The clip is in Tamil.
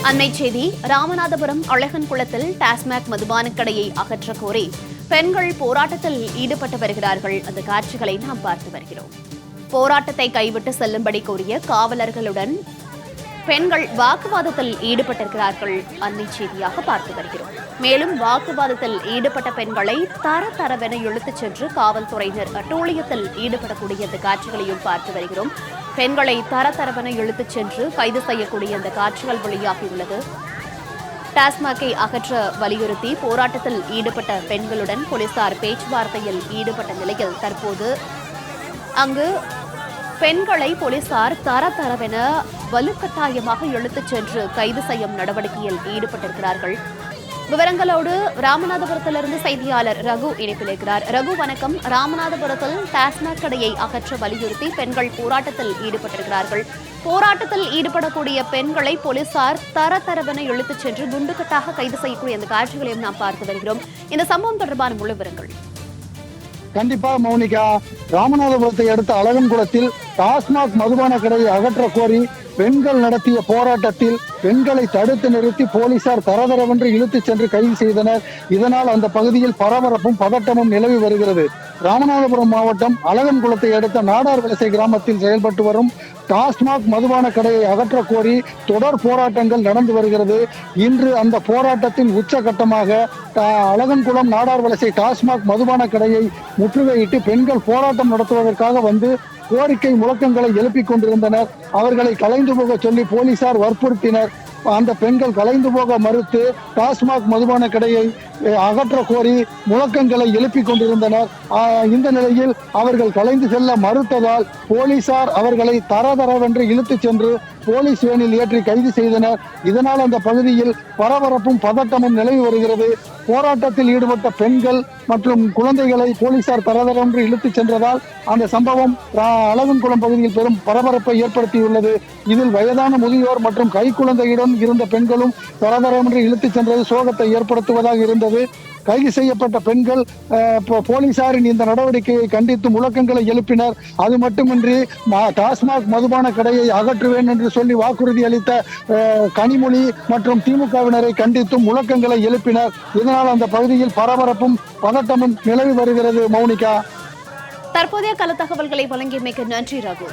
அண்மை செய்தி ராமநாதபுரம் அழகன் குளத்தில் டாஸ்மாக் மதுபான கடையை அகற்ற கோரி பெண்கள் போராட்டத்தில் ஈடுபட்டு வருகிறார்கள். அந்த காட்சிகளை நாம் பார்த்து வருகிறோம். போராட்டத்தை கைவிட்டு செல்லும்படி கோரிய காவலர்களுடன் பெண்கள் வாக்குவாதத்தில் ஈடுபட்டிருக்கிறார்கள். அண்மை செய்தியாக பார்த்து வருகிறோம். மேலும் வாக்குவாதத்தில் ஈடுபட்ட பெண்களை தரவென இழுத்துச் சென்று காவல்துறையினர் அட்டூழியத்தில் ஈடுபடக்கூடிய அந்த காட்சிகளையும் பார்த்து வருகிறோம். பெண்களை தரவென இழுத்துச் சென்று கைது செய்யக்கூடிய அந்த காட்சிகள் வெளியாகியுள்ளது. டாஸ்மாகை அகற்ற வலியுறுத்தி போராட்டத்தில் ஈடுபட்ட பெண்களுடன் போலீசார் பேச்சுவார்த்தையில் ஈடுபட்ட நிலையில் தற்போது அங்கு பெண்களை போலீசார் தரவென வலுக்கட்டாயமாக இழுத்துச் சென்று கைது செய்யும் நடவடிக்கையில் ஈடுபட்டிருக்கிறார்கள். விவரங்களோடு ராமநாதபுரத்திலிருந்து செய்தியாளர் ரகு இணைப்பில் இருக்கிறார். ரகு, வணக்கம். ராமநாதபுரத்தில் டாஸ்மாக் கடையை அகற்ற வலியுறுத்தி பெண்கள் போராட்டத்தில் ஈடுபட்டிருக்கிறார்கள். போராட்டத்தில் ஈடுபடக்கூடிய பெண்களை போலீசார் தரவென இழுத்துச் சென்று குண்டுகட்டாக கைது செய்யக்கூடிய அந்த காட்சிகளையும் நாம் பார்த்து வருகிறோம். இந்த சம்பவம் தொடர்பான முழு விவரங்கள். கண்டிப்பா மௌனிகா, ராமநாதபுரத்தை அடுத்த அழகன்குளத்தில் டாஸ்மாக் மதுபான கடையை அகற்ற கோரி பெண்கள் நடத்திய போராட்டத்தில் பெண்களை தடுத்து நிறுத்தி போலீசார் தரவென்று இழுத்துச் சென்று கைது செய்தனர். இதனால் அந்த பகுதியில் பரபரப்பும் பதட்டமும் நிலவி வருகிறது. ராமநாதபுரம் மாவட்டம் அழகன்குளத்தை அடுத்த நாடார் வலசை கிராமத்தில் செயல்பட்டு வரும் டாஸ்மாக் மதுபான கடையை அகற்ற கோரி தொடர் போராட்டங்கள் நடந்து வருகிறது. இன்று அந்த போராட்டத்தின் உச்சகட்டமாக அழகன்குளம் நாடார் வலசை டாஸ்மாக் மதுபான கடையை முற்றுகையிட்டு பெண்கள் போராட்டம் நடத்துவதற்காக வந்து கோரிக்கை முழக்கங்களை எழுப்பிக் கொண்டிருந்தனர். அவர்களை கலைந்து போக சொல்லி போலீசார் வற்புறுத்தினர். அந்த பெண்கள் கலைந்து போக மறுத்து டாஸ்மாக் மதுபான கடையை அகற்ற கோரி முழக்கங்களை எழுப்பிக் கொண்டிருந்தனர். இந்த நிலையில் அவர்கள் கலைந்து செல்ல மறுத்ததால் போலீசார் அவர்களை தரவென்று இழுத்துச் சென்று போலீஸ் வேனில் ஏற்றி கைது செய்தனர். இதனால் அந்த பகுதியில் பரபரப்பும் பதட்டமும் நிலவி வருகிறது. போராட்டத்தில் ஈடுபட்ட பெண்கள் மற்றும் குழந்தைகளை போலீசார் தரவென்று இழுத்துச் சென்றதால் அந்த சம்பவம் அழகன்குளம் பகுதியில் பெரும் பரபரப்பை ஏற்படுத்தியுள்ளது. இதில் வயதான முதியோர் மற்றும் கைக்குழந்தையுடன் இருந்த பெண்களும் தரவென்று இழுத்துச் சென்றது சோகத்தை ஏற்படுத்துவதாக இருந்தது. கைது செய்யப்பட்ட பெண்கள் போலீசாரின் இந்த நடவடிக்கையை கண்டித்து முழக்கங்களை எழுப்பினர். அது மட்டுமின்றி டாஸ்மாக் மதுபான கடையை அகற்றுவேன் என்று சொல்லி வாக்குறுதி அளித்த கனிமொழி மற்றும் திமுகவினரை கண்டித்தும் முழக்கங்களை எழுப்பினர். இதனால் அந்த பகுதியில் பரபரப்பும் பதட்டமும் நிலவி வருகிறது. மௌனிகா, தற்போதைய கள தகவல்களை வழங்கியமைக்கு நன்றி ரகு.